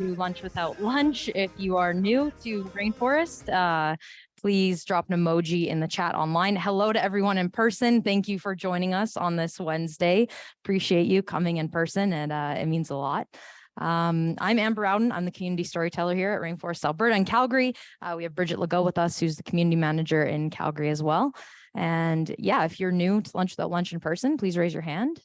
to Lunch Without Lunch. If you are new to Rainforest, please drop an emoji in the chat online. Hello to everyone in person. Thank you for joining us on this Wednesday. Appreciate you coming in person, and it means a lot. I'm Amber Rowden. I'm the community storyteller here at Rainforest Alberta in Calgary. We have Bridget Legault with us, who's the community manager in Calgary as well. And yeah, if you're new to Lunch Without Lunch in person, please raise your hand.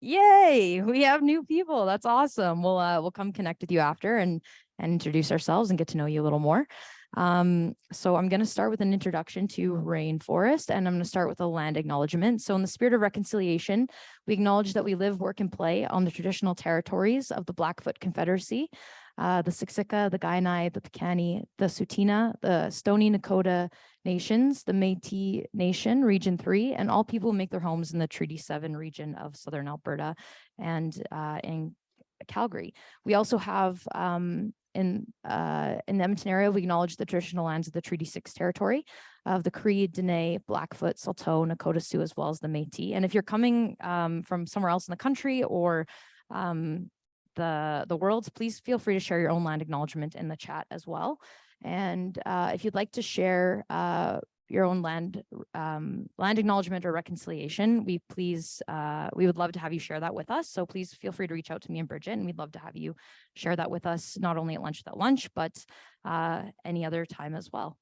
Yay, we have new people. That's awesome. We'll come connect with you after and introduce ourselves and get to know you a little more. So I'm going to start with an introduction to Rainforest, and I'm going to start with a land acknowledgement. So in the spirit of reconciliation, we acknowledge that we live, work, and play on the traditional territories of the Blackfoot Confederacy, the Siksika, the Kainai, the Piikani, the Tsuut'ina, the Stoney Nakoda Nations, the Métis Nation, Region 3, and all people who make their homes in the Treaty 7 region of Southern Alberta and in Calgary. We also have in the Edmonton area, we acknowledge the traditional lands of the Treaty 6 territory of the Cree, Dene, Blackfoot, Saulteaux, Nakota Sioux, as well as the Métis. And if you're coming from somewhere else in the country or the world, please feel free to share your own land acknowledgement in the chat as well. And if you'd like to share your own land acknowledgement or reconciliation, we would love to have you share that with us. So please feel free to reach out to me and Bridget, and we'd love to have you share that with us, not only at Lunch Without Lunch, but any other time as well.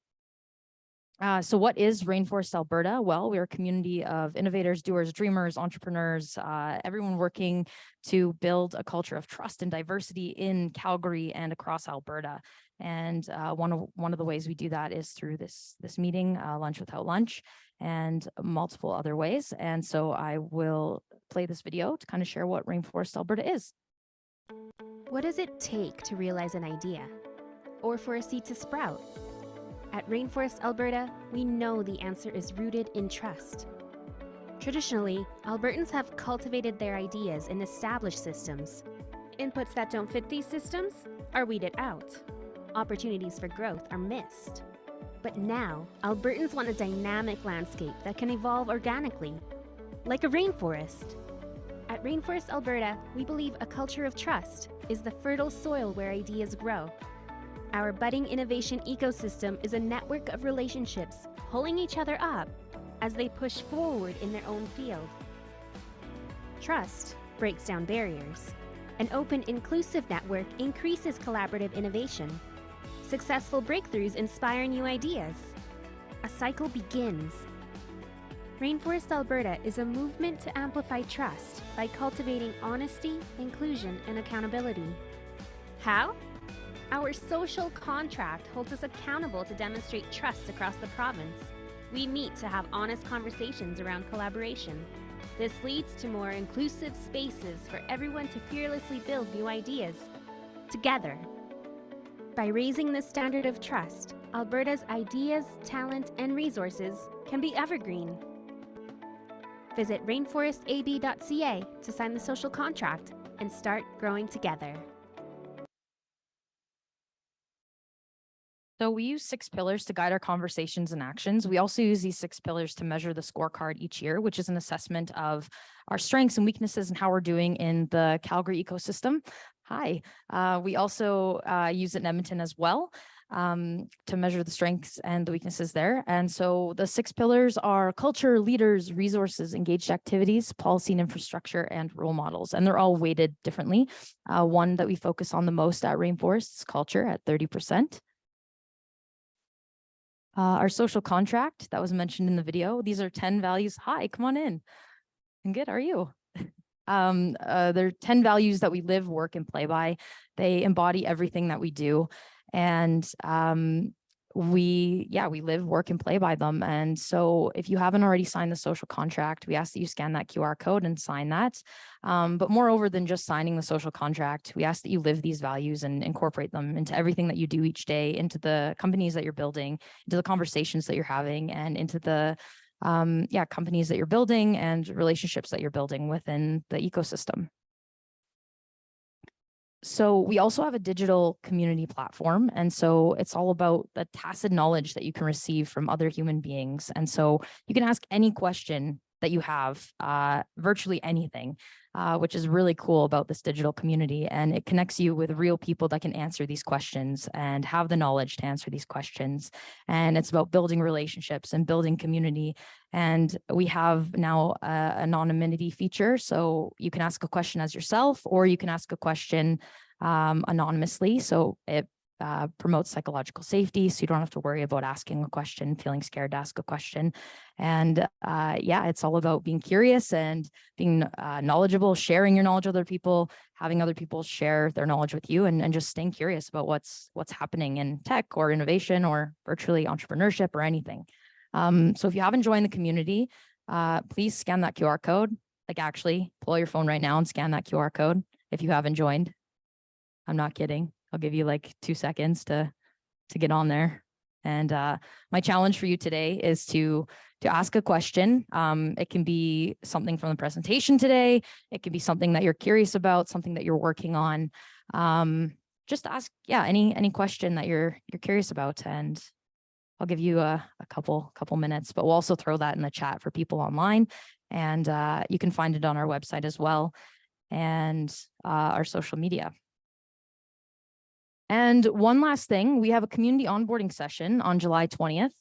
So what is Rainforest Alberta? Well, we're a community of innovators, doers, dreamers, entrepreneurs, everyone working to build a culture of trust and diversity in Calgary and across Alberta. And one of the ways we do that is through this meeting, Lunch Without Lunch, and multiple other ways. And so I will play this video to kind of share what Rainforest Alberta is. What does it take to realize an idea, or for a seed to sprout? At Rainforest Alberta, we know the answer is rooted in trust. Traditionally, Albertans have cultivated their ideas in established systems. Inputs that don't fit these systems are weeded out. Opportunities for growth are missed. But now, Albertans want a dynamic landscape that can evolve organically, like a rainforest. At Rainforest Alberta, we believe a culture of trust is the fertile soil where ideas grow. Our budding innovation ecosystem is a network of relationships pulling each other up as they push forward in their own field. Trust breaks down barriers. An open, inclusive network increases collaborative innovation. Successful breakthroughs inspire new ideas. A cycle begins. Rainforest Alberta is a movement to amplify trust by cultivating honesty, inclusion, and accountability. How? Our social contract holds us accountable to demonstrate trust across the province. We meet to have honest conversations around collaboration. This leads to more inclusive spaces for everyone to fearlessly build new ideas together. By raising the standard of trust, Alberta's ideas, talent, and resources can be evergreen. Visit rainforestab.ca to sign the social contract and start growing together. So we use 6 pillars to guide our conversations and actions. We also use these 6 pillars to measure the scorecard each year, which is an assessment of our strengths and weaknesses and how we're doing in the Calgary ecosystem. Hi. We also use it in Edmonton as well to measure the strengths and the weaknesses there. And so the 6 pillars are culture, leaders, resources, engaged activities, policy and infrastructure, and role models. And they're all weighted differently. One that we focus on the most at Rainforest is culture at 30%. Our social contract that was mentioned in the video, these are 10 values. Hi, come on in. I'm good, how are you? They're 10 values that we live, work, and play by. They embody everything that we do. And we live, work, and play by them. And so if you haven't already signed the social contract, we ask that you scan that QR code and sign that. But moreover than just signing the social contract, we ask that you live these values and incorporate them into everything that you do each day, into the companies that you're building, into the conversations that you're having, and into the companies that you're building and relationships that you're building within the ecosystem. So we also have a digital community platform. And so it's all about the tacit knowledge that you can receive from other human beings. And so you can ask any question that you have, virtually anything. which is really cool about this digital community. And it connects you with real people that can answer these questions and have the knowledge to answer these questions. And it's about building relationships and building community. And we have now an anonymity feature. So you can ask a question as yourself, or you can ask a question anonymously. So it promotes psychological safety, so you don't have to worry about asking a question, feeling scared to ask a question. And yeah, it's all about being curious and being knowledgeable, sharing your knowledge with other people, having other people share their knowledge with you, and just staying curious about what's happening in tech or innovation or virtually entrepreneurship or anything. So if you haven't joined the community, please scan that QR code. Like, actually pull your phone right now and scan that QR code if you haven't joined. I'm not kidding. I'll give you like 2 seconds to get on there. And my challenge for you today is to ask a question. It can be something from the presentation today. It can be something that you're curious about, something that you're working on. Just ask, yeah, any question that you're curious about, and I'll give you a couple minutes. But we'll also throw that in the chat for people online, and you can find it on our website as well, and our social media. And one last thing, we have a community onboarding session on July 20th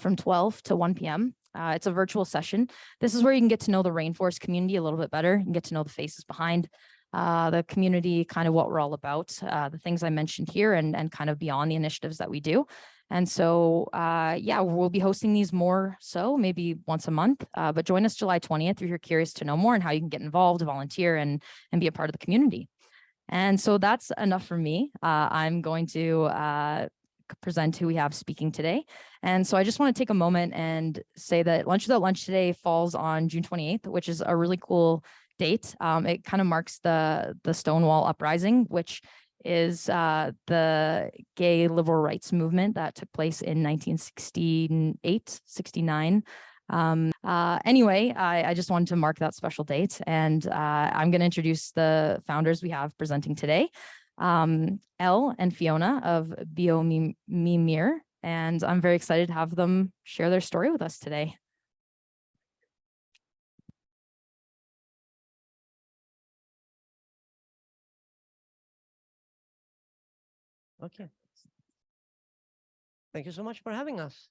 from 12 to 1 p.m. It's a virtual session. This is where you can get to know the Rainforest community a little bit better. You can get to know the faces behind the community, kind of what we're all about, the things I mentioned here, and kind of beyond the initiatives that we do. And so, yeah, we'll be hosting these more so maybe once a month, but join us July 20th if you're curious to know more and how you can get involved, volunteer, and be a part of the community. And so that's enough for me. I'm going to present who we have speaking today. And so I just want to take a moment and say that Lunch Without Lunch today falls on June 28th, which is a really cool date. It kind of marks the Stonewall Uprising, which is the gay liberal rights movement that took place in 1968, 69. Anyway, I just wanted to mark that special date, and I'm going to introduce the founders we have presenting today, Elle and Fiona of Biomirmir, and I'm very excited to have them share their story with us today. Okay. Thank you so much for having us.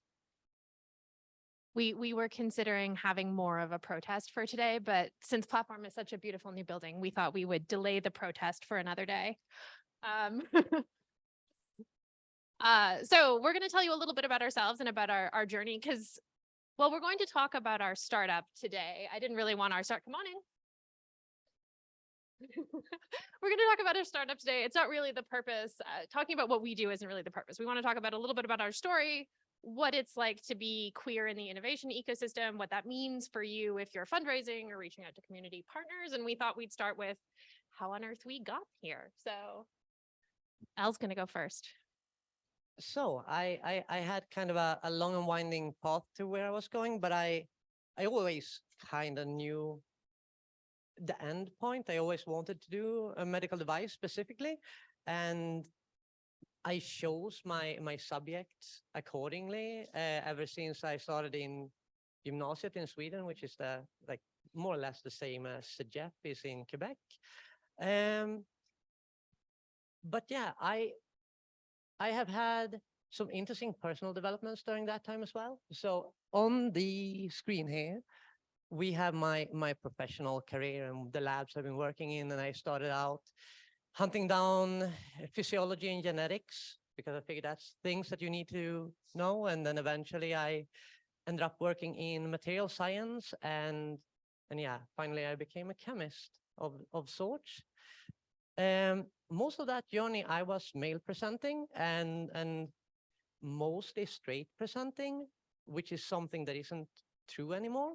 We were considering having more of a protest for today, but since Platform is such a beautiful new building, we thought we would delay the protest for another day. So we're going to tell you a little bit about ourselves and about our journey, because, well, we're going to talk about our startup today. I didn't really want our start. Come on in. We're going to talk about our startup today. It's not really the purpose. Talking about what we do isn't really the purpose. We want to talk about a little bit about our story, what it's like to be queer in the innovation ecosystem, what that means for you if you're fundraising or reaching out to community partners. And we thought we'd start with how on earth we got here. So Elle's going to go first. So I had kind of a long and winding path to where I was going, but I always kind of knew the end point. I always wanted to do a medical device specifically, and I chose my subjects accordingly ever since I started in gymnasiet in Sweden, which is like more or less the same as CEGEP is in Quebec. But yeah, I have had some interesting personal developments during that time as well. So on the screen here, we have my professional career and the labs I've been working in, and I started out hunting down physiology and genetics because I figured that's things that you need to know. And then eventually I ended up working in material science, and yeah, finally I became a chemist of sorts. Most of that journey I was male presenting and mostly straight presenting, which is something that isn't true anymore.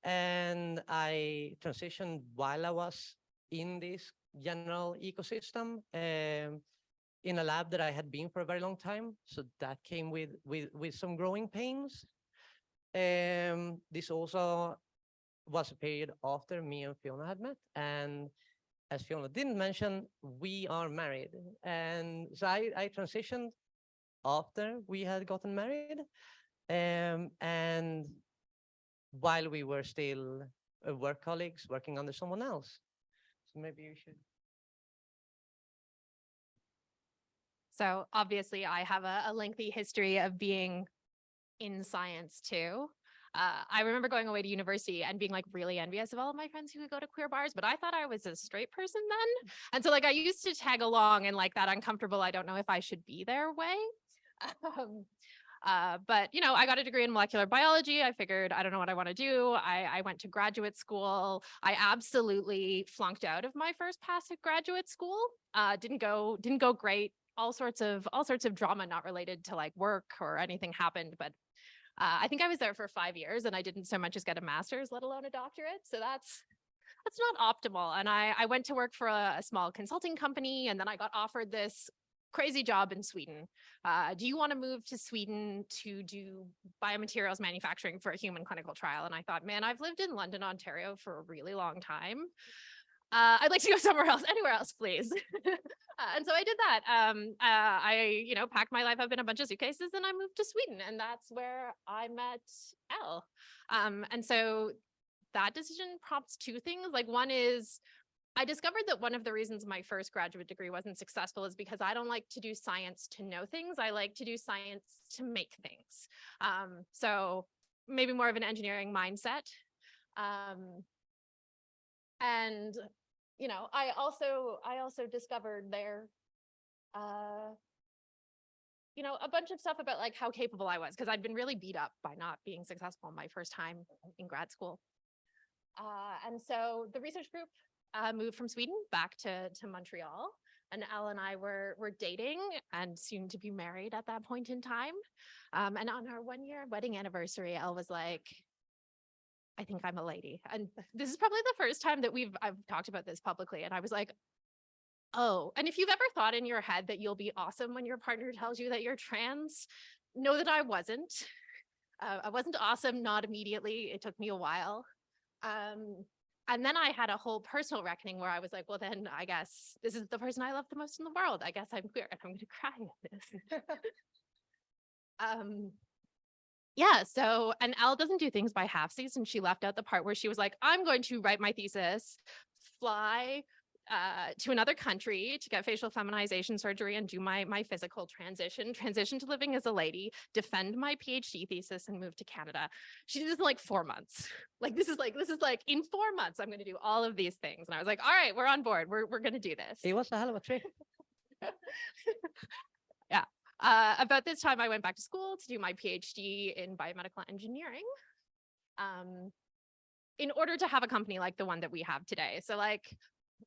And I transitioned while I was in this general ecosystem in a lab that I had been for a very long time. So that came with some growing pains. This also was a period after me and Fiona had met. And as Fiona didn't mention, we are married. And so I transitioned after we had gotten married. And while we were still work colleagues working under someone else. So maybe you should. So obviously I have a lengthy history of being in science too. I remember going away to university and being like really envious of all of my friends who would go to queer bars, but I thought I was a straight person then. And so like I used to tag along and like that uncomfortable, I don't know if I should be there way. But you know, I got a degree in molecular biology. I figured I don't know what I want to do. I went to graduate school. I absolutely flunked out of my first pass at graduate school. Didn't go great. All sorts of drama not related to like work or anything happened, but I think I was there for 5 years and I didn't so much as get a master's, let alone a doctorate. So that's not optimal. And I went to work for a small consulting company, and then I got offered this crazy job in Sweden. Do you want to move to Sweden to do biomaterials manufacturing for a human clinical trial? And I thought, man, I've lived in London, Ontario for a really long time. I'd like to go somewhere else, anywhere else, please. And so I did that. I, you know, packed my life up in a bunch of suitcases and I moved to Sweden, and that's where I met Elle. And so that decision prompts two things. Like one is I discovered that one of the reasons my first graduate degree wasn't successful is because I don't like to do science to know things. I like to do science to make things. So maybe more of an engineering mindset. And, you know, I also discovered there, you know, a bunch of stuff about like how capable I was, because I'd been really beat up by not being successful my first time in grad school. And so the research group moved from Sweden back to Montreal, and Elle and I were dating and soon to be married at that point in time. And on our 1-year wedding anniversary, Elle was like, I think I'm a lady. And this is probably the first time that I've talked about this publicly. And I was like, oh, and if you've ever thought in your head that you'll be awesome when your partner tells you that you're trans, know that I wasn't. I wasn't awesome, not immediately. It took me a while. And then I had a whole personal reckoning where I was like, well, then I guess this is the person I love the most in the world. I guess I'm queer and I'm going to cry at this. Yeah, so, and Elle doesn't do things by halfsies, and she left out the part where she was like, I'm going to write my thesis, fly to another country to get facial feminization surgery and do my physical transition to living as a lady, defend my PhD thesis, and move to Canada. She did this in like 4 months. This is like in 4 months, I'm going to do all of these things. And I was like, all right, we're on board. We're going to do this. It was a hell of a trick. Yeah. About this time, I went back to school to do my PhD in biomedical engineering in order to have a company like the one that we have today. So like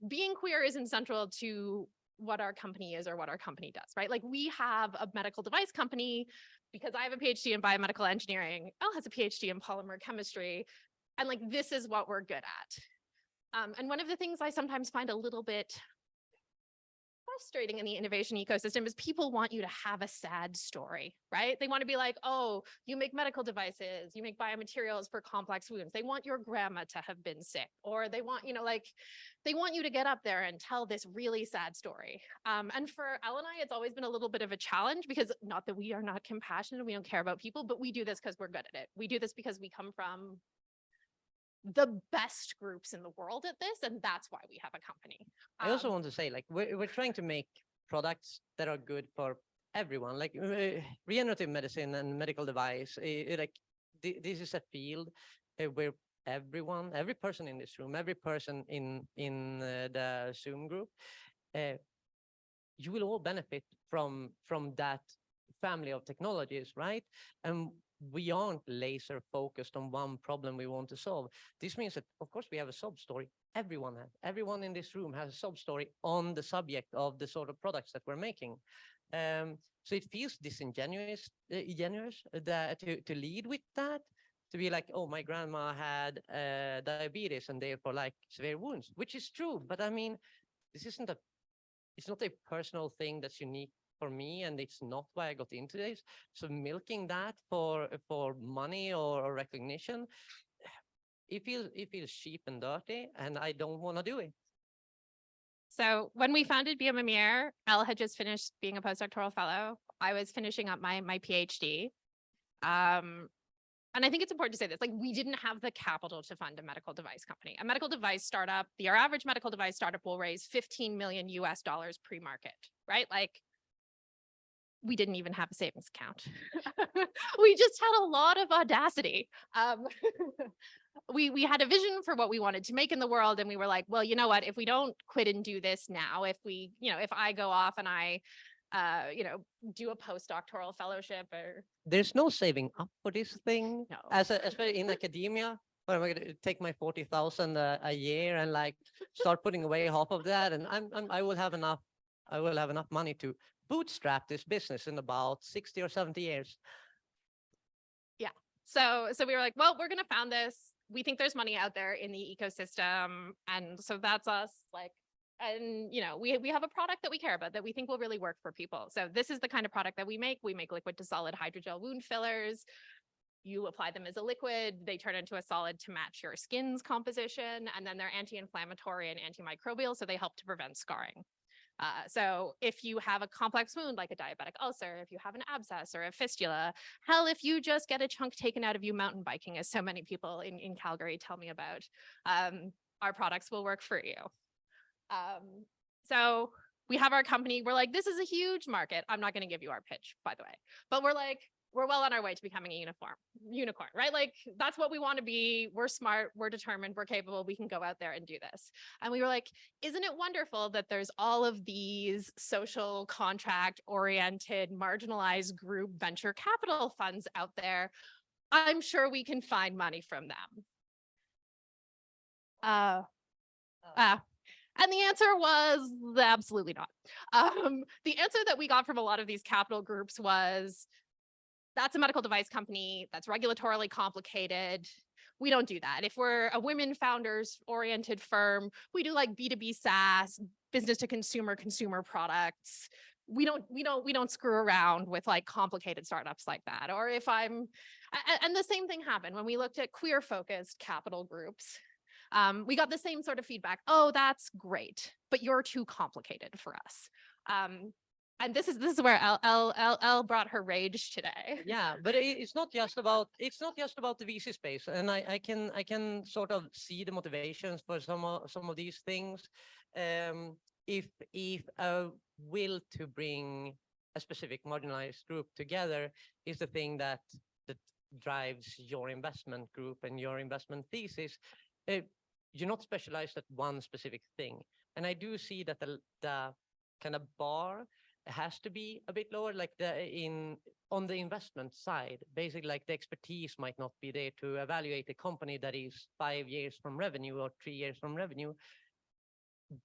being queer isn't central to what our company is or what our company does, right? Like we have a medical device company because I have a PhD in biomedical engineering. Elle has a PhD in polymer chemistry. And like, this is what we're good at. And one of the things I sometimes find a little bit frustrating in the innovation ecosystem is people want you to have a sad story, right? They want to be like, oh, you make medical devices, you make biomaterials for complex wounds. They want your grandma to have been sick, or they want, you know, like they want you to get up there and tell this really sad story. And for Elle and I, it's always been a little bit of a challenge because not that we are not compassionate, we don't care about people, but we do this because we're good at it. We do this because we come from the best groups in the world at this, and that's why we have a company. I also want to say, like, we're trying to make products that are good for everyone, like regenerative medicine and medical device. This is a field where everyone, every person in this room, every person in the Zoom group, you will all benefit from that family of technologies, right? And we aren't laser focused on one problem we want to solve. This means that, of course, we have a sub story. Everyone in this room has a sub story on the subject of the sort of products that we're making. So it feels disingenuous to lead with that, to be like, oh, my grandma had diabetes and therefore like severe wounds, which is true. But I mean, it's not a personal thing that's unique for me, and it's not why I got into this. So milking that for money or recognition, it feels cheap and dirty, and I don't want to do it. So when we founded Biomirmir, Elle had just finished being a postdoctoral fellow. I was finishing up my PhD. and I think it's important to say this, like, we didn't have the capital to fund a medical device company. A medical device startup, our average medical device startup will raise 15 million US dollars pre-market, right? Like, we didn't even have a savings account. We just had a lot of audacity. We had a vision for what we wanted to make in the world, and we were like, well, you know what, if we don't quit and do this now, if we, if I go off and I do a postdoctoral fellowship or There's no saving up for this thing. no. Especially in academia. What am I going to take my 40,000 a year and like start putting away half of that, and I will have enough. I will have enough money to bootstrap this business in about 60 or 70 years. So we were like, well, we're going to found this. We think there's money out there in the ecosystem. And so that's us, like, and we have a product that we care about that we think will really work for people. So this is the kind of product that we make. We make liquid to solid hydrogel wound fillers. You apply them as a liquid, they turn into a solid to match your skin's composition, and then they're anti-inflammatory and antimicrobial, so they help to prevent scarring. So if you have a complex wound like a diabetic ulcer, if you have an abscess or a fistula, hell, if you just get a chunk taken out of you mountain biking, as so many people in Calgary tell me about, our products will work for you. So we have our company. We're like, this is a huge market. I'm not going to give you our pitch, by the way, but we're like, we're well on our way to becoming a unicorn, right? Like, that's what we want to be. We're smart, we're determined, we're capable. We can go out there and do this. And we were like, isn't it wonderful that there's all of these social contract oriented, marginalized group venture capital funds out there? I'm sure we can find money from them. And the answer was absolutely not. The answer that we got from a lot of these capital groups was, that's a medical device company, that's regulatorily complicated. We don't do that. If we're a women founders oriented firm, we do like B2B SaaS, business to consumer products. We don't screw around with like complicated startups like that. Or if and the same thing happened when we looked at queer focused capital groups. We got the same sort of feedback. Oh, that's great, but you're too complicated for us. And this is where Elle brought her rage today. Yeah, but it's not just about the VC space, and I can sort of see the motivations for some of these things. If a will to bring a specific marginalized group together is the thing that drives your investment group and your investment thesis, you're not specialized at one specific thing. And I do see that the kind of bar has to be a bit lower, like on the investment side. Basically, like the expertise might not be there to evaluate a company that is 5 years from revenue or 3 years from revenue.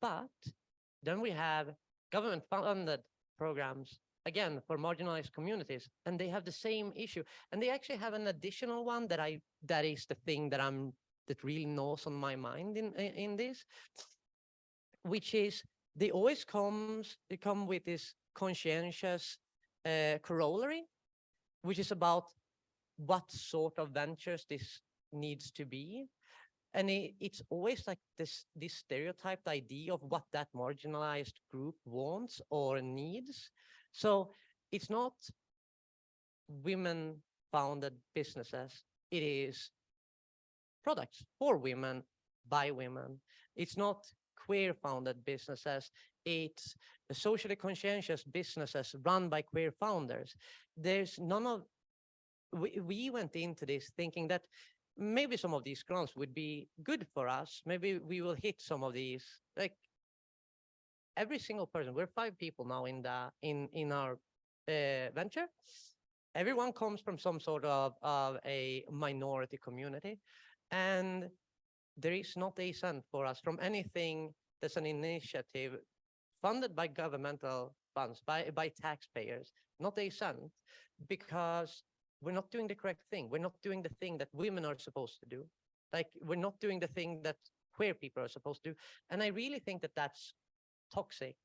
But then we have government funded programs, again, for marginalized communities, and they have the same issue. And they actually have an additional one that is the thing that really gnaws on my mind in this, which is they always come with this conscientious corollary, which is about what sort of ventures this needs to be. And it's always like this stereotyped idea of what that marginalized group wants or needs. So it's not women-founded businesses. It is products for women by women. It's not queer-founded businesses. It's socially conscientious businesses run by queer founders. There's none of. We went into this thinking that maybe some of these grants would be good for us. Maybe we will hit some of these. Like every single person, we're 5 people now in our venture. Everyone comes from some sort of a minority community, and there is not a cent for us from anything that's an initiative funded by governmental funds, by taxpayers, not a cent, because we're not doing the correct thing. We're not doing the thing that women are supposed to do. Like, we're not doing the thing that queer people are supposed to do. And I really think that that's toxic.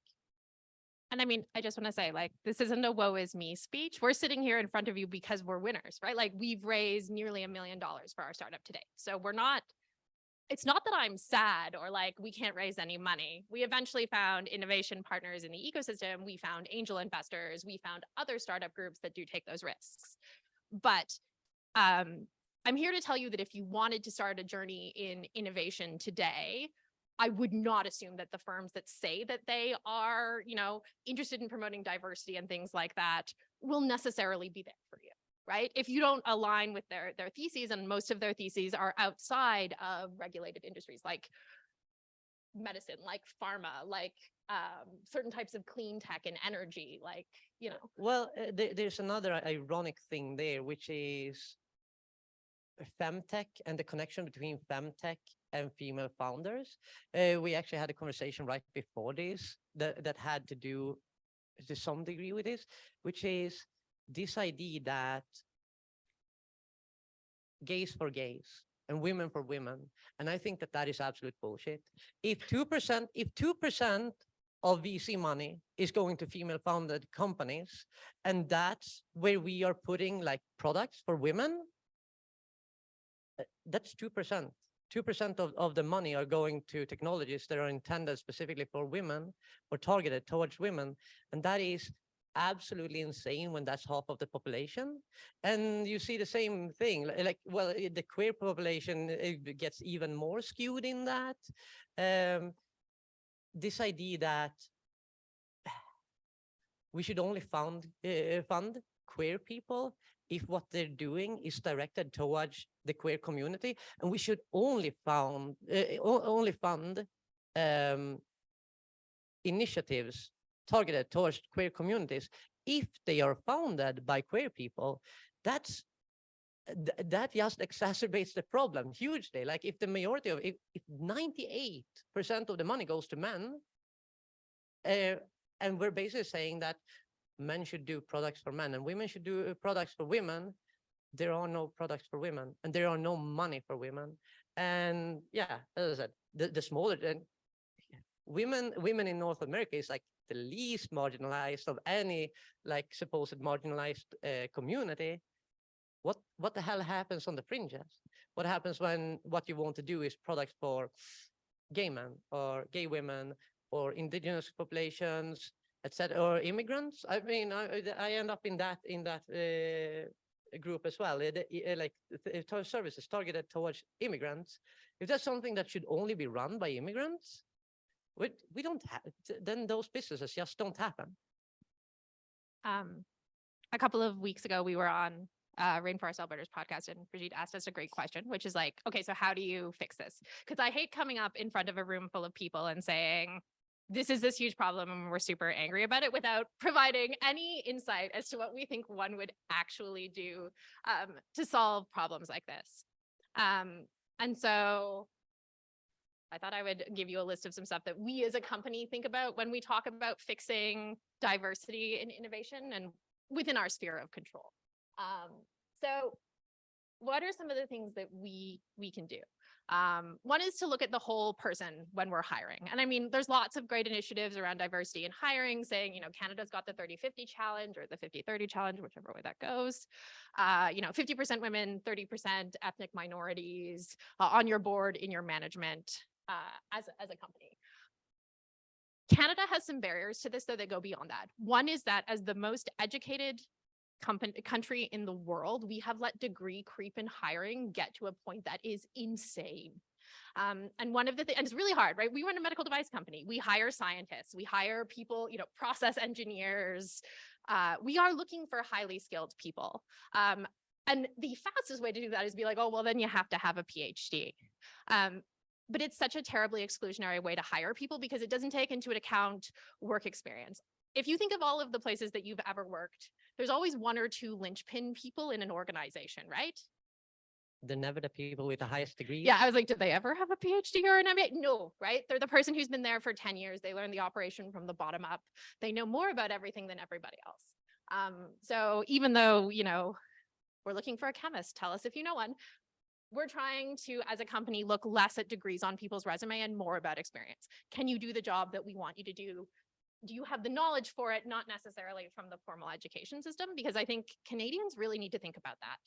And I mean, I just want to say, like, this isn't a woe is me speech. We're sitting here in front of you because we're winners, right? Like, we've raised nearly $1 million for our startup today. So it's not that I'm sad or like we can't raise any money. We eventually found innovation partners in the ecosystem. We found angel investors. We found other startup groups that do take those risks. But I'm here to tell you that if you wanted to start a journey in innovation today, I would not assume that the firms that say that they are, interested in promoting diversity and things like that will necessarily be there for you, right? If you don't align with their theses, and most of their theses are outside of regulated industries like medicine, like pharma, like certain types of clean tech and energy, like, Well, there's another ironic thing there, which is femtech and the connection between femtech and female founders. We actually had a conversation right before this that had to do to some degree with this, which is this idea that gays for gays and women for women. And I think that is absolute bullshit. If 2% of VC money is going to female founded companies, and that's where we are putting like products for women, that's 2%. 2% of the money are going to technologies that are intended specifically for women or targeted towards women. And that is absolutely insane when that's half of the population. And you see the same thing, the queer population, it gets even more skewed in that. This idea that we should only fund queer people if what they're doing is directed towards the queer community, and we should only fund initiatives targeted towards queer communities if they are founded by queer people. That just exacerbates the problem hugely. Like if the majority of, if 98% of the money goes to men, and we're basically saying that men should do products for men and women should do products for women, there are no products for women and there are no money for women. And yeah, as I said, the smaller women in North America is like the least marginalized of any like supposed marginalized community. What the hell happens on the fringes? What happens when what you want to do is products for gay men or gay women or indigenous populations, etc., or immigrants? I mean, I end up in that group as well. Services targeted towards immigrants. If that's something that should only be run by immigrants, we don't have, then those businesses just don't happen. A couple of weeks ago, we were on Rainforest Alberta's podcast, and Brigitte asked us a great question, which is like, okay, so how do you fix this? Because I hate coming up in front of a room full of people and saying, this is this huge problem and we're super angry about it, without providing any insight as to what we think one would actually do to solve problems like this. And so I thought I would give you a list of some stuff that we as a company think about when we talk about fixing diversity and innovation and within our sphere of control. So what are some of the things that we can do? One is to look at the whole person when we're hiring. And I mean, there's lots of great initiatives around diversity in hiring, saying, Canada's got the 30-50 challenge or the 50-30 challenge, whichever way that goes. 50% women, 30% ethnic minorities on your board, in your management as a company. Canada has some barriers to this, though, that go beyond that. One is that as the most educated country in the world, we have let degree creep in hiring get to a point that is insane. And one of the things, and it's really hard, right? We run a medical device company. We hire scientists, we hire people, process engineers. We are looking for highly skilled people. And the fastest way to do that is be like, oh, well, then you have to have a PhD. But it's such a terribly exclusionary way to hire people because it doesn't take into account work experience. If you think of all of the places that you've ever worked, there's always one or two linchpin people in an organization, right? They're never the people with the highest degree. Yeah, I was like, did they ever have a PhD or an MBA? No, right? They're the person who's been there for 10 years. They learn the operation from the bottom up. They know more about everything than everybody else. So even though, we're looking for a chemist, tell us if you know one. We're trying to, as a company, look less at degrees on people's resume and more about experience. Can you do the job that we want you to do? Do you have the knowledge for it? Not necessarily from the formal education system, because I think Canadians really need to think about that.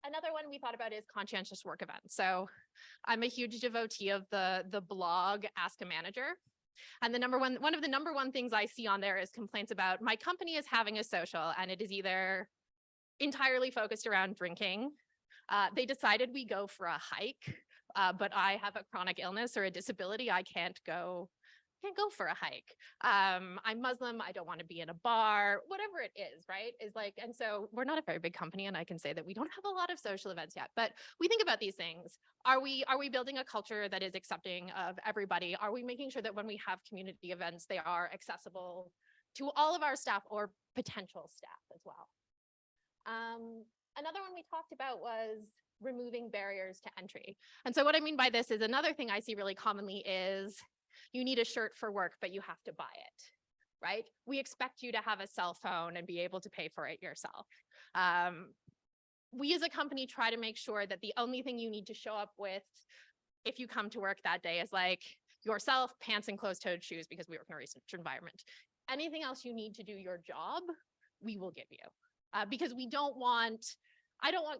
Another one we thought about is conscientious work events. So I'm a huge devotee of the blog Ask a Manager. And one of the number one things I see on there is complaints about my company is having a social, and it is either entirely focused around drinking. They decided we go for a hike, but I have a chronic illness or a disability. I can't go for a hike. I'm Muslim. I don't want to be in a bar, whatever it is, right? Is like, and so we're not a very big company, and I can say that we don't have a lot of social events yet, but we think about these things. Are we building a culture that is accepting of everybody? Are we making sure that when we have community events, they are accessible to all of our staff or potential staff as well? Another one we talked about was removing barriers to entry. And so what I mean by this is another thing I see really commonly is you need a shirt for work, but you have to buy it, right? We expect you to have a cell phone and be able to pay for it yourself. We as a company try to make sure that the only thing you need to show up with if you come to work that day is like yourself, pants and closed-toed shoes, because we work in a research environment. Anything else you need to do your job, we will give you. Because I don't want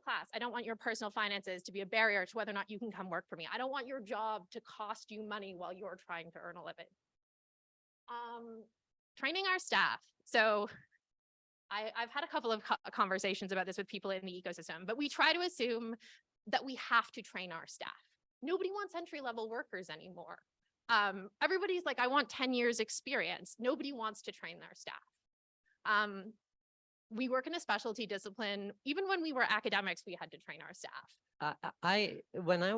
class. I don't want your personal finances to be a barrier to whether or not you can come work for me. I don't want your job to cost you money while you're trying to earn a living. Training our staff. So I've had a couple of conversations about this with people in the ecosystem, but we try to assume that we have to train our staff. Nobody wants entry-level workers anymore. Everybody's like, I want 10 years experience. Nobody wants to train their staff. We work in a specialty discipline. Even when we were academics, we had to train our staff. When I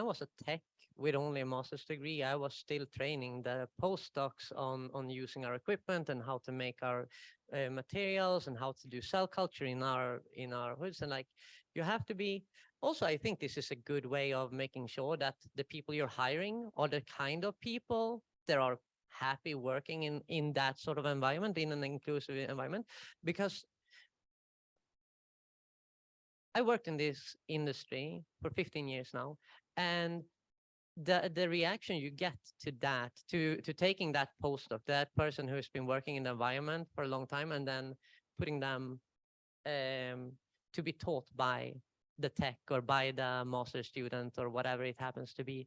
was a tech with only a master's degree, I was still training the postdocs on using our equipment and how to make our materials and how to do cell culture in our hoods. And like, you have to be. Also, I think this is a good way of making sure that the people you're hiring are the kind of people that are happy working in that sort of environment, in an inclusive environment, because I worked in this industry for 15 years now, and the reaction you get to that, to taking that postdoc, that person who's been working in the environment for a long time, and then putting them to be taught by the tech or by the master student or whatever it happens to be,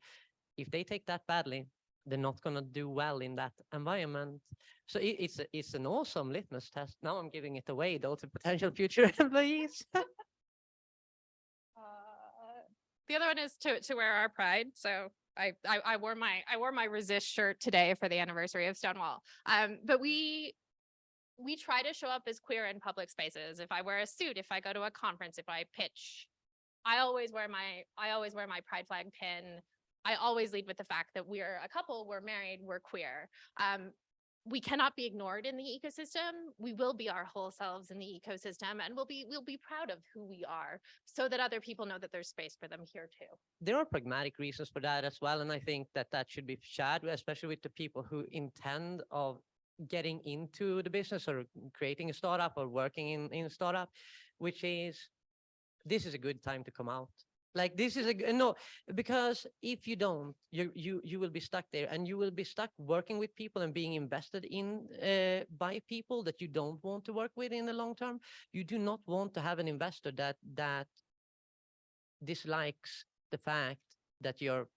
if they take that badly, they're not going to do well in that environment. So it's an awesome litmus test. Now I'm giving it away though to potential future employees. The other one is to wear our pride. So I wore my resist shirt today for the anniversary of Stonewall. But we try to show up as queer in public spaces. If I wear a suit, if I go to a conference, if I pitch, I always wear my pride flag pin. I always lead with the fact that we're a couple, we're married, we're queer. We cannot be ignored in the ecosystem. We will be our whole selves in the ecosystem, and we'll be proud of who we are so that other people know that there's space for them here too. There are pragmatic reasons for that as well. And I think that should be shared, especially with the people who intend of getting into the business or creating a startup or working in a startup, which is, this is a good time to come out. Like, this is no, because if you don't, you will be stuck there, and you will be stuck working with people and being invested in by people that you don't want to work with in the long term. You do not want to have an investor that dislikes the fact that you're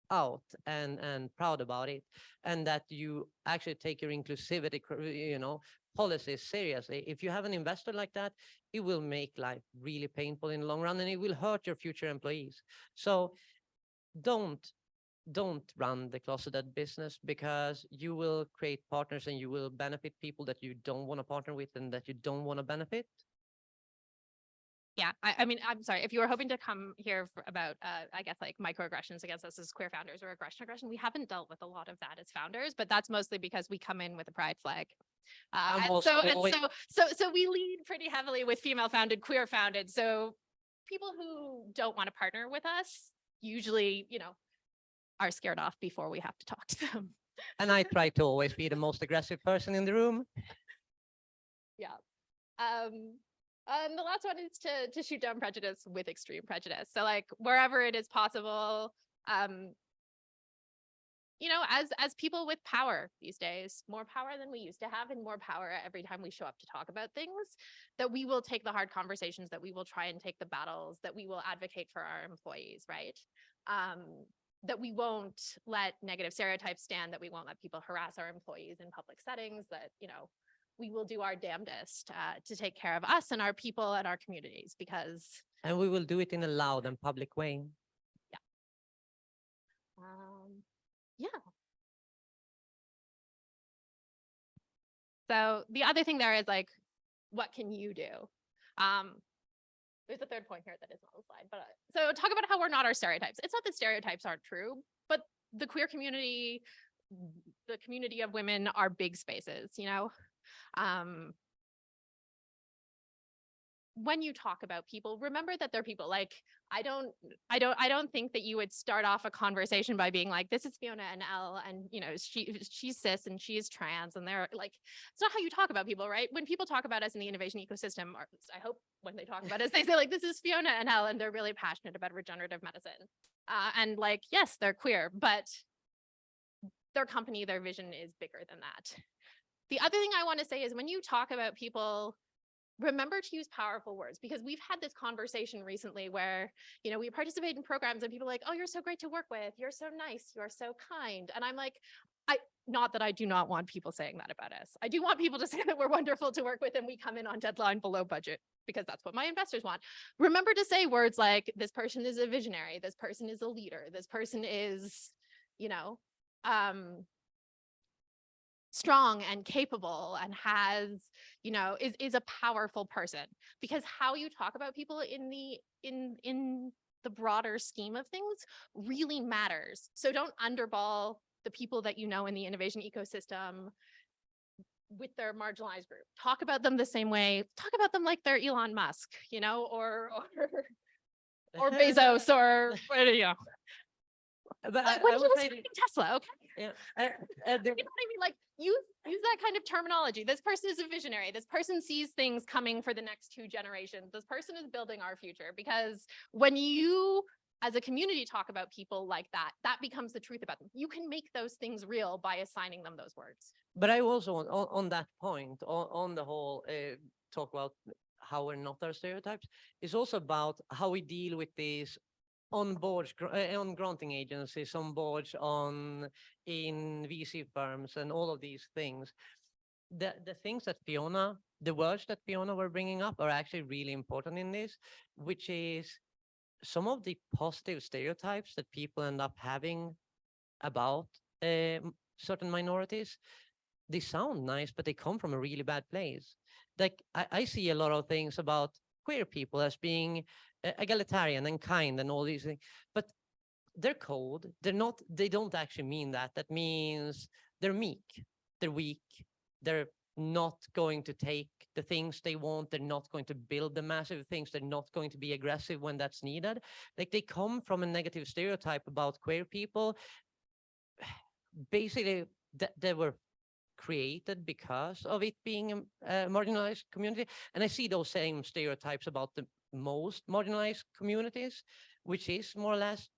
out and proud about it, and that you actually take your inclusivity, policies seriously. If you have an investor like that, it will make life really painful in the long run, and it will hurt your future employees. So don't run the closeted business, because you will create partners and you will benefit people that you don't want to partner with and that you don't want to benefit. Yeah, I mean, I'm sorry, if you were hoping to come here about, I guess, like microaggressions against us as queer founders or aggression, we haven't dealt with a lot of that as founders, but that's mostly because we come in with a pride flag. So we lead pretty heavily with female founded, queer founded. So people who don't want to partner with us usually, are scared off before we have to talk to them. And I try to always be the most aggressive person in the room. Yeah. And the last one is to shoot down prejudice with extreme prejudice. So like wherever it is possible, as people with power these days, more power than we used to have, and more power every time we show up to talk about things, that we will take the hard conversations, that we will try and take the battles, that we will advocate for our employees, right? That we won't let negative stereotypes stand, that we won't let people harass our employees in public settings, that, we will do our damnedest to take care of us and our people and our communities, because And we will do it in a loud and public way. yeah. So the other thing there is like, what can you do? There's a third point here that isn't on the slide, but so talk about how we're not our stereotypes. It's not that stereotypes aren't true, but the queer community, the community of women are big spaces, you know? When you talk about people, remember that they're people. Like, I don't think that you would start off a conversation by being like, this is Fiona and Elle, and you know, she's cis and she's trans, and they're like, it's not how you talk about people, right? When people talk about us in the innovation ecosystem, or I hope when they talk about us, they say like, this is Fiona and Elle, and they're really passionate about regenerative medicine. And like, yes, they're queer, but their company, their vision is bigger than that. The other thing I want to say is when you talk about people, remember to use powerful words, because we've had this conversation recently where, you know, we participate in programs and people are like, oh, you're so great to work with. You're so nice. You're so kind. And I'm like, not that I do not want people saying that about us. I do want people to say that we're wonderful to work with and we come in on deadline below budget, because that's what my investors want. Remember to say words like, this person is a visionary. This person is a leader. This person is, you know, strong and capable and has, you know, is a powerful person, because how you talk about people in the broader scheme of things really matters. So don't underball the people that you know in the innovation ecosystem with their marginalized group. Talk about them the same way. Talk about them like they're Elon Musk, you know, or Bezos, or you know. But Like, when I he would was say starting Tesla, okay? yeah, You know what I mean? Like, use that kind of terminology. This person is a visionary. This person sees things coming for the next 2 generations. This person is building our future. Because when you, as a community, talk about people like that, that becomes the truth about them. You can make those things real by assigning them those words. But I also on that point, on the whole talk about how we're not our stereotypes, is also about how we deal with these on boards, on granting agencies, on boards, in VC firms, and all of these things. The things that Fiona, the words that Fiona were bringing up are actually really important in this, which is some of the positive stereotypes that people end up having about certain minorities. They sound nice, but they come from a really bad place. Like I see a lot of things about queer people as being egalitarian and kind and all these things, but they're cold. They don't actually mean that. That means they're meek, they're weak, they're not going to take the things they want. They're not going to build the massive things. They're not going to be aggressive when that's needed. Like, they come from a negative stereotype about queer people. Basically, they were created because of it being a marginalized community. And I see those same stereotypes about the most marginalized communities, which is more or less,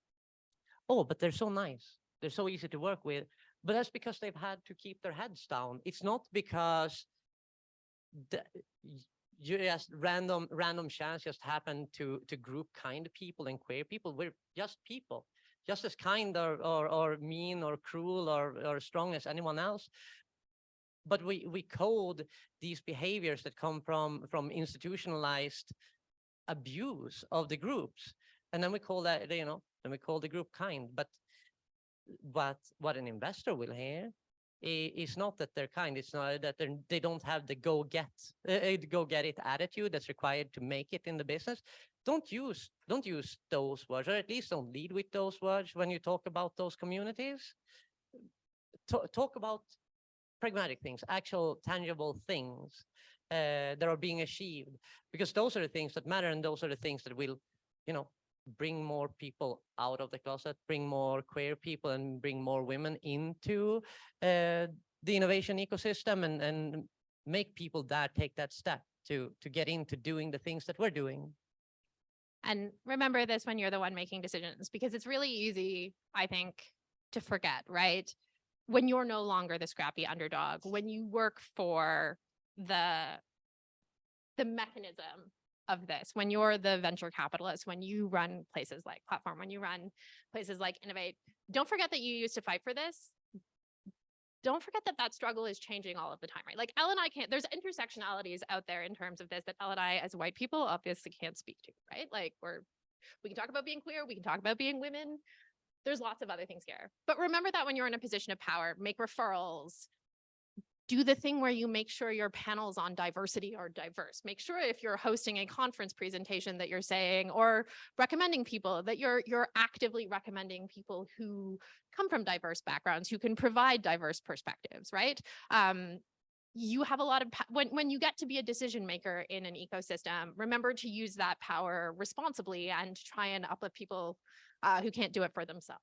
oh, but they're so nice. They're so easy to work with. But that's because they've had to keep their heads down. It's not because you just random chance just happen to group kind people and queer people. We're just people, just as kind or mean or cruel or strong as anyone else. But we code these behaviors that come from institutionalized abuse of the groups, and then we call that, you know, then we call the group kind. But what an investor will hear is not that they're kind. It's not that they don't have the go get it attitude that's required to make it in the business. Don't use those words, or at least don't lead with those words when you talk about those communities. Talk about pragmatic things, actual tangible things that are being achieved, because those are the things that matter, and those are the things that will, you know, bring more people out of the closet, bring more queer people, and bring more women into the innovation ecosystem, and make people that take that step to get into doing the things that we're doing. And remember this when you're the one making decisions, because it's really easy, I think, to forget, right? When you're no longer the scrappy underdog, when you work for the mechanism of this, when you're the venture capitalist, when you run places like Platform, when you run places like Innovate, don't forget that you used to fight for this. don't forget that that struggle is changing all of the time, right? Like Elle and I can't, there's intersectionalities out there in terms of this that Elle and I as white people obviously can't speak to, right? Like we can talk about being queer, we can talk about being women. There's lots of other things here. But remember that when you're in a position of power, make referrals, do the thing where you make sure your panels on diversity are diverse. Make sure if you're hosting a conference presentation that you're saying or recommending people that you're actively recommending people who come from diverse backgrounds, who can provide diverse perspectives, right? You have a lot of, when you get to be a decision maker in an ecosystem, remember to use that power responsibly and try and uplift people who can't do it for themselves.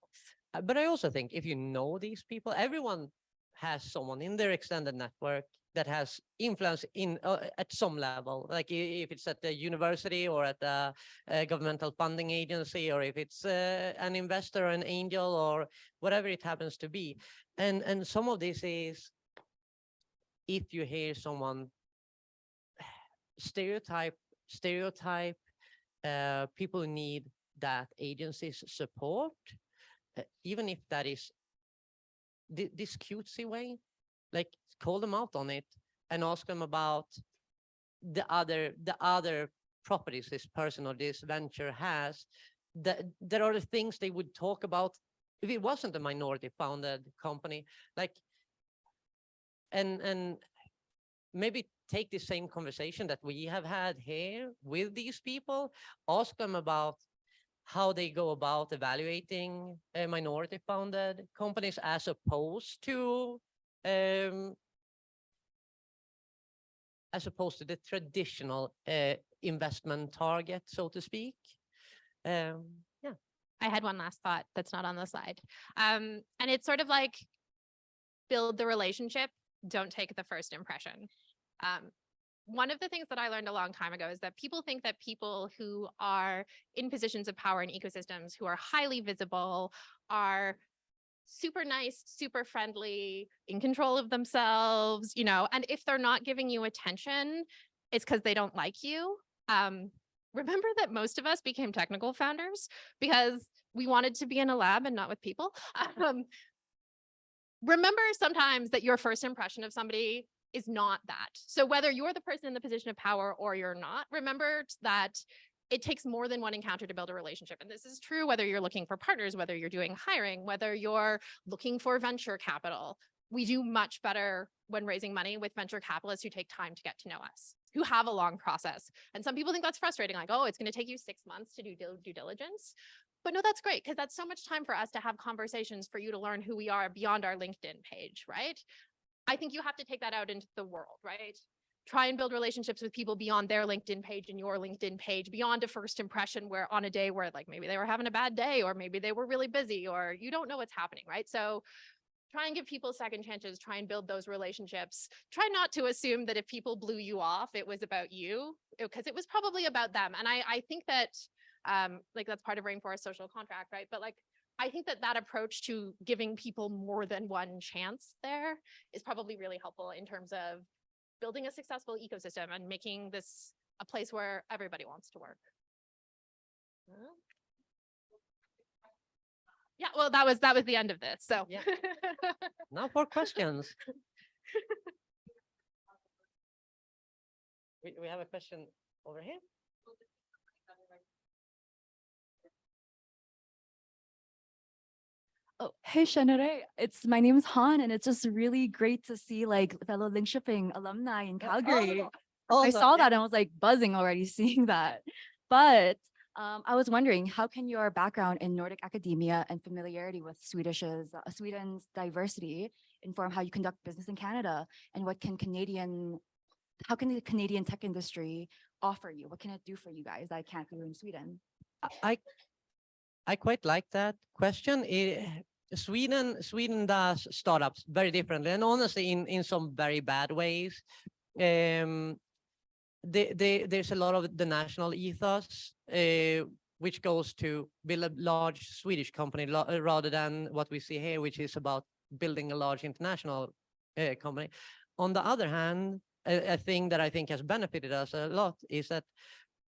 But I also think if you know these people, everyone has someone in their extended network that has influence in at some level, like if it's at the university or at the governmental funding agency, or if it's an investor, an angel, or whatever it happens to be. And some of this is, if you hear someone stereotype people who need that agency's support, even if that is this cutesy way, like call them out on it and ask them about the other properties this person or this venture has. There are the things they would talk about if it wasn't a minority founded company, like, and maybe take the same conversation that we have had here with these people, ask them about how they go about evaluating minority founded companies as opposed to the traditional investment target, so to speak. Yeah. I had one last thought that's not on the slide. And it's sort of like build the relationship, don't take the first impression. One of the things that I learned a long time ago is that people think that people who are in positions of power in ecosystems, who are highly visible, are super nice, super friendly, in control of themselves, you know, and if they're not giving you attention, it's because they don't like you. Remember that most of us became technical founders because we wanted to be in a lab and not with people. Remember sometimes that your first impression of somebody is not that. So whether you're the person in the position of power or you're not, remember that it takes more than one encounter to build a relationship. And this is true whether you're looking for partners, whether you're doing hiring, whether you're looking for venture capital. We do much better when raising money with venture capitalists who take time to get to know us, who have a long process. And some people think that's frustrating, like, oh, it's going to take you 6 months to do due diligence. But no, that's great, because that's so much time for us to have conversations, for you to learn who we are beyond our LinkedIn page, right? I think you have to take that out into the world, right? Try and build relationships with people beyond their LinkedIn page and your LinkedIn page, beyond a first impression where on a day where like maybe they were having a bad day, or maybe they were really busy, or you don't know what's happening, right? So try and give people second chances, try and build those relationships. Try not to assume that if people blew you off, it was about you, because it was probably about them. And I think that like that's part of Rainforest social contract, right? But like, I think that that approach to giving people more than one chance there is probably really helpful in terms of building a successful ecosystem and making this a place where everybody wants to work. Yeah, well, that was the end of this. So yeah. Now for questions. We have a question over here. Oh, hey, Shanare. My name is Han, and it's just really great to see like fellow link shipping alumni in Calgary. I saw that and I was like buzzing already seeing that. But I was wondering, how can your background in Nordic academia and familiarity with Sweden's diversity inform how you conduct business in Canada? And how can the Canadian tech industry offer you? What can it do for you guys that I can't do in Sweden? I quite like that question. Sweden does startups very differently, and honestly, in some very bad ways. There's a lot of the national ethos, which goes to build a large Swedish company rather than what we see here, which is about building a large international company. On the other hand, a thing that I think has benefited us a lot is that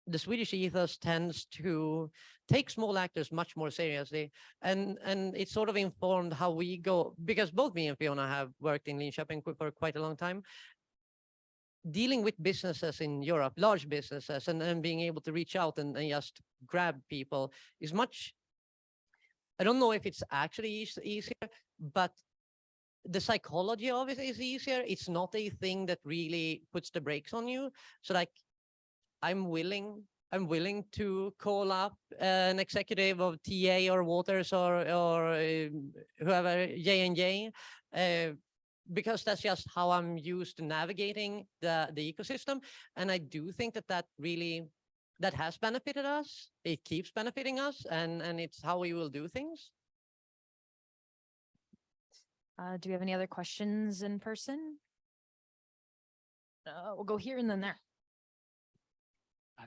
the Swedish ethos tends to take small actors much more seriously, and it sort of informed how we go, because both me and Fiona have worked in Linköping for quite a long time, dealing with businesses in Europe, large businesses, and being able to reach out and just grab people is much, I don't know if it's actually easier, but the psychology of it is easier. It's not a thing that really puts the brakes on you. So like, I'm willing to call up an executive of TA or Waters or whoever, J&J, because that's just how I'm used to navigating the ecosystem. And I do think that really, that has benefited us. It keeps benefiting us, and it's how we will do things. Do we have any other questions in person? We'll go here and then there.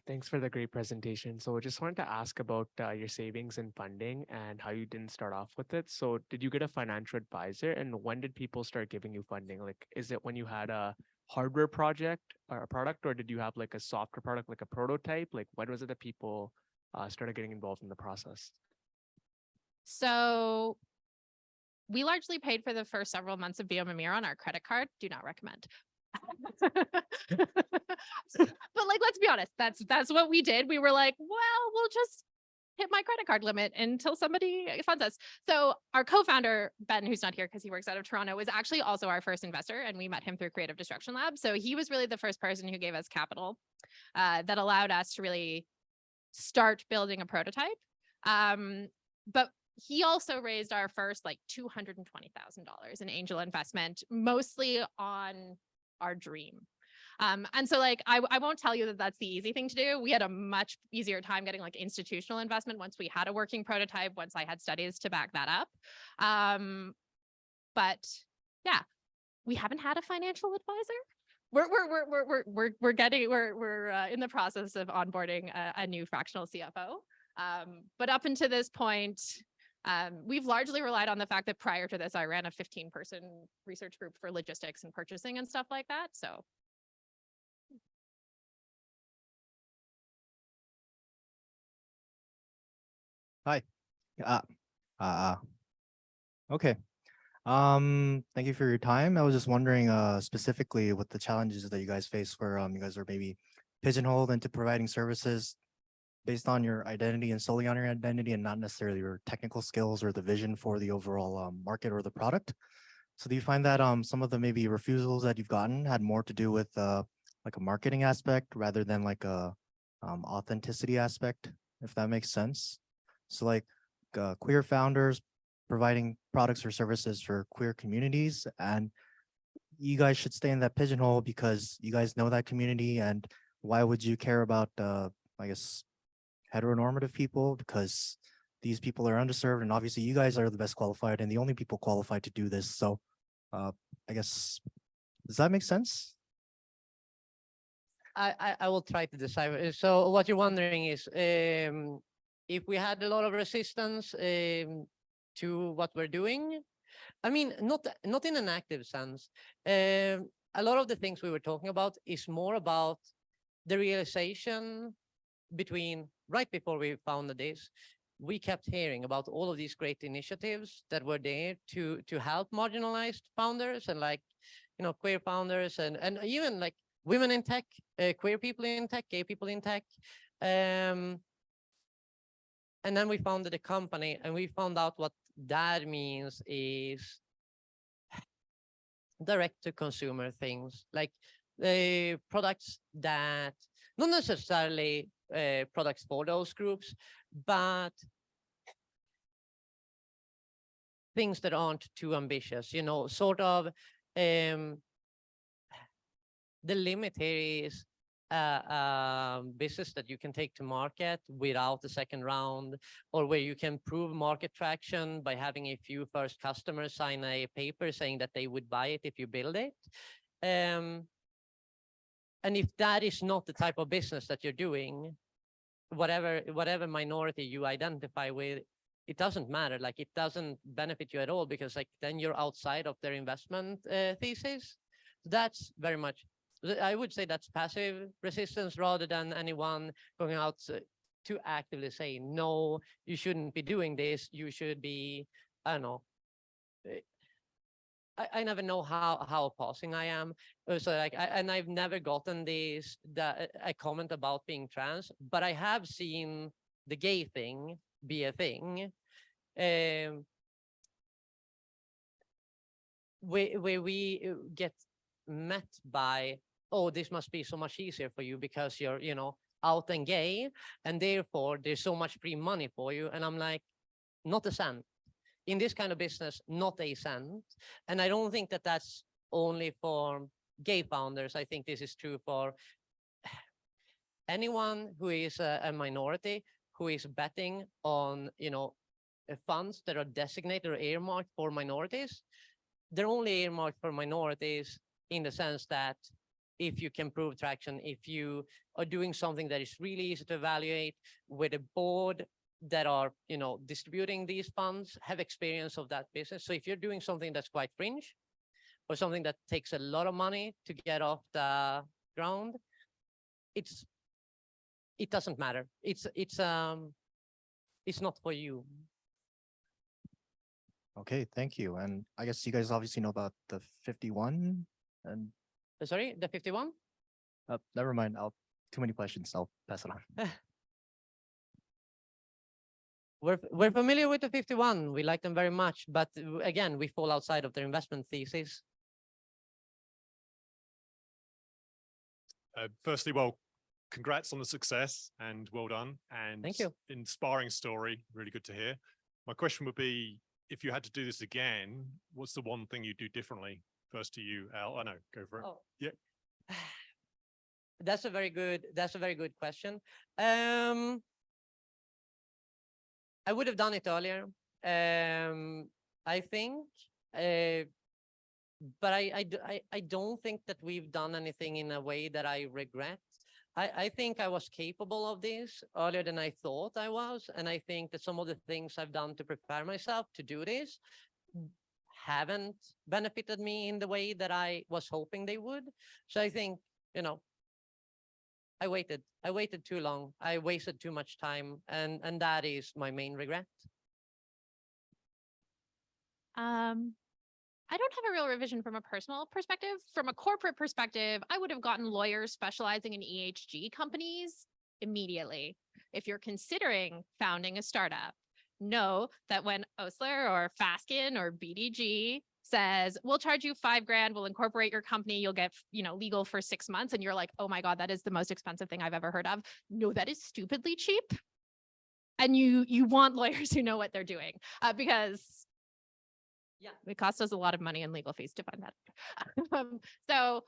Thanks for the great presentation. So I just wanted to ask about your savings and funding and how you didn't start off with it. So did you get a financial advisor, and when did people start giving you funding? Like, is it when you had a hardware project or a product, or did you have like a software product, like a prototype? Like, when was it that people started getting involved in the process? So we largely paid for the first several months of Biomirmir on our credit card. Do not recommend. But like, let's be honest, that's what we did. We were like, well, we'll just hit my credit card limit until somebody funds us. So our co-founder, Ben, who's not here because he works out of Toronto, was actually also our first investor, and we met him through Creative Destruction Lab. So he was really the first person who gave us capital that allowed us to really start building a prototype. But he also raised our first like $220,000 in angel investment, mostly on our dream. And so like, I won't tell you that that's the easy thing to do. We had a much easier time getting like institutional investment once we had a working prototype, once I had studies to back that up. But yeah, we haven't had a financial advisor. We're in the process of onboarding a new fractional CFO. But up until this point, we've largely relied on the fact that prior to this, I ran a 15-person research group for logistics and purchasing and stuff like that. So. Hi. Okay. Thank you for your time. I was just wondering, specifically what the challenges that you guys face where you guys are maybe pigeonholed into providing services based on your identity and solely on your identity and not necessarily your technical skills or the vision for the overall market or the product. So do you find that some of the maybe refusals that you've gotten had more to do with like a marketing aspect rather than like a authenticity aspect, if that makes sense? So like queer founders providing products or services for queer communities, and you guys should stay in that pigeonhole because you guys know that community, and why would you care about I guess heteronormative people, because these people are underserved, and obviously you guys are the best qualified and the only people qualified to do this. So I guess, does that make sense? I will try to decipher. So what you're wondering is, if we had a lot of resistance to what we're doing, I mean, not in an active sense. A lot of the things we were talking about is more about the realization between right before we founded this, we kept hearing about all of these great initiatives that were there to help marginalized founders and like, you know, queer founders and even like women in tech, queer people in tech, gay people in tech. And then we founded a company and we found out what that means is direct to consumer things, like the products that not necessarily products for those groups, but things that aren't too ambitious, you know, sort of the limit here is business that you can take to market without the second round, or where you can prove market traction by having a few first customers sign a paper saying that they would buy it if you build it. And if that is not the type of business that you're doing, whatever minority you identify with, it doesn't matter. Like, it doesn't benefit you at all, because like then you're outside of their investment thesis. That's very much I would say that's passive resistance rather than anyone going out to actively say, no, you shouldn't be doing this. You should be, I don't know. I never know how opposing I am. So like, and I've never gotten a comment about being trans, but I have seen the gay thing be a thing. Where we get met by, oh, this must be so much easier for you because you're, out and gay, and therefore there's so much free money for you. And I'm like, not a cent. In this kind of business, not a cent. And I don't think that that's only for gay founders. I think this is true for anyone who is a minority, who is betting on, funds that are designated or earmarked for minorities. They're only earmarked for minorities in the sense that if you can prove traction, if you are doing something that is really easy to evaluate with a board that are, distributing these funds, have experience of that business. So if you're doing something that's quite fringe or something that takes a lot of money to get off the ground, it doesn't matter. It's not for you. Okay, thank you. And I guess you guys obviously know about the 51 and Sorry, the 51? never mind. Too many questions. I'll pass it on. We're familiar with the 51. We like them very much, but again, we fall outside of their investment thesis. Firstly, well, congrats on the success and well done. And thank you. Inspiring story. Really good to hear. My question would be, if you had to do this again, what's the one thing you do differently? First to you, Elle. I know, go for it. Oh. Yeah. That's a very good question. I would have done it earlier, I think, but I don't think that we've done anything in a way that I regret. I think I was capable of this earlier than I thought I was, and I think that some of the things I've done to prepare myself to do this haven't benefited me in the way that I was hoping they would. So I think, I waited too long. I wasted too much time, and that is my main regret. I don't have a real revision from a personal perspective. From a corporate perspective, I would have gotten lawyers specializing in EHG companies immediately. If you're considering founding a startup, know that when Osler or Faskin or BDG says, we'll charge you $5,000, we'll incorporate your company, you'll get, legal for 6 months. And you're like, oh my God, that is the most expensive thing I've ever heard of. No, that is stupidly cheap. And you want lawyers who know what they're doing because it costs us a lot of money in legal fees to find that. So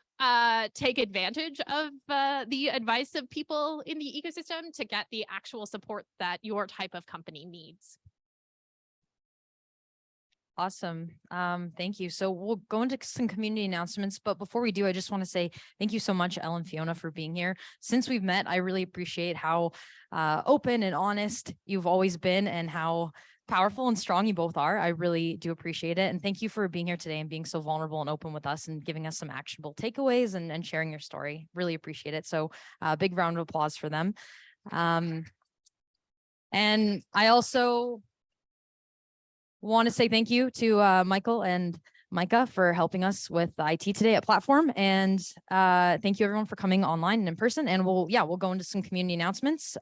take advantage of the advice of people in the ecosystem to get the actual support that your type of company needs. Awesome. Thank you. So we'll go into some community announcements, but before we do, I just want to say thank you so much, Elle and Fiona, for being here. Since we've met, I really appreciate how open and honest you've always been and how powerful and strong you both are. I really do appreciate it. And thank you for being here today and being so vulnerable and open with us and giving us some actionable takeaways and sharing your story. Really appreciate it. So big round of applause for them. And I also want to say thank you to Michael and Micah for helping us with the IT today at Platform. And thank you everyone for coming online and in person. And we'll go into some community announcements.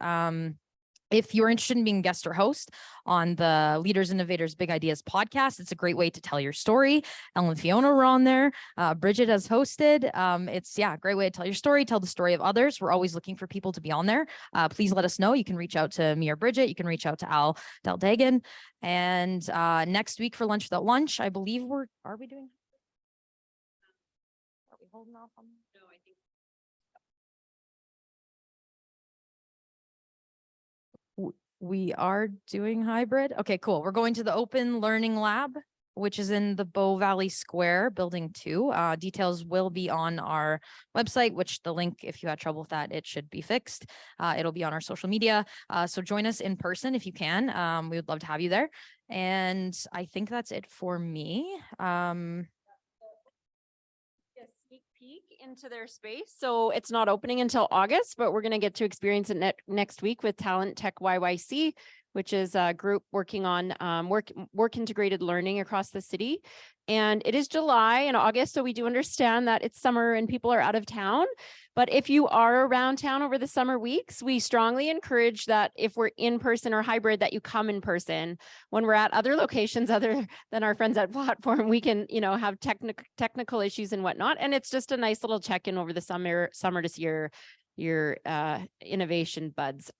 If you're interested in being a guest or host on the Leaders Innovators Big Ideas podcast, it's a great way to tell your story. Elle and Fiona were on there. Bridget has hosted. It's a great way to tell your story, tell the story of others. We're always looking for people to be on there. Please let us know. You can reach out to me or Bridget. You can reach out to Al Deldagan. And next week for Lunch Without Lunch, I believe are we holding off on? No, I think. We are doing hybrid. Okay, cool. We're going to the Open Learning Lab, which is in the Bow Valley Square, Building 2. Details will be on our website, which the link, if you had trouble with that, it should be fixed. It'll be on our social media. So join us in person if you can. We would love to have you there. And I think that's it for me. peek into their space. So it's not opening until August, but we're going to get to experience it next week with Talent Tech YYC, which is a group working on work integrated learning across the city. And it is July and August, so we do understand that it's summer and people are out of town. But if you are around town over the summer weeks, we strongly encourage that if we're in person or hybrid, that you come in person. When we're at other locations other than our friends at Platform, we can, have technical issues and whatnot. And it's just a nice little check-in over the summer to see your innovation buds.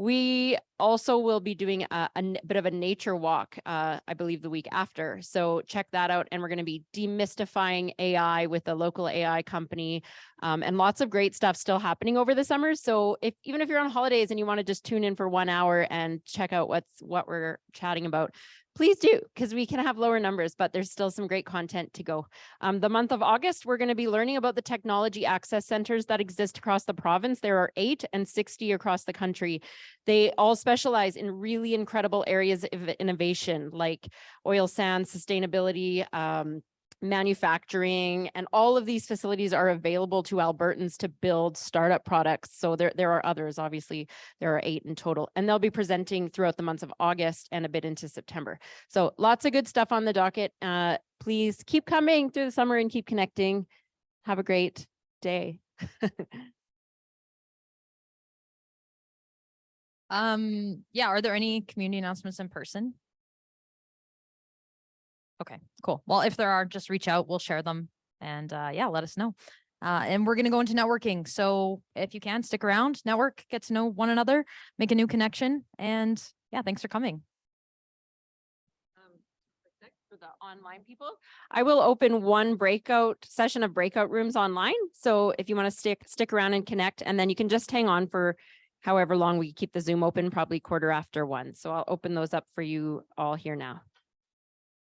We also will be doing a bit of a nature walk, I believe the week after. So check that out. And we're going to be demystifying AI with a local AI company, and lots of great stuff still happening over the summer. So even if you're on holidays and you want to just tune in for 1 hour and check out what we're chatting about, please do, because we can have lower numbers, but there's still some great content to go. The month of August, we're going to be learning about the technology access centers that exist across the province. There are 8 and 60 across the country. They all specialize in really incredible areas of innovation like oil sands, sustainability, manufacturing, and all of these facilities are available to Albertans to build startup products. So there are others, obviously there are 8 in total, and they'll be presenting throughout the months of August and a bit into September. So lots of good stuff on the docket. Please keep coming through the summer and keep connecting. Have a great day. Yeah, are there any community announcements in person? Okay, cool. Well, if there are, just reach out, we'll share them, and yeah, let us know. And we're going to go into networking. So if you can, stick around, network, get to know one another, make a new connection. And yeah, thanks for coming. For the online people, I will open one session of breakout rooms online. So if you want to stick around and connect, and then you can just hang on for however long we keep the Zoom open, probably 1:15. So I'll open those up for you all here now.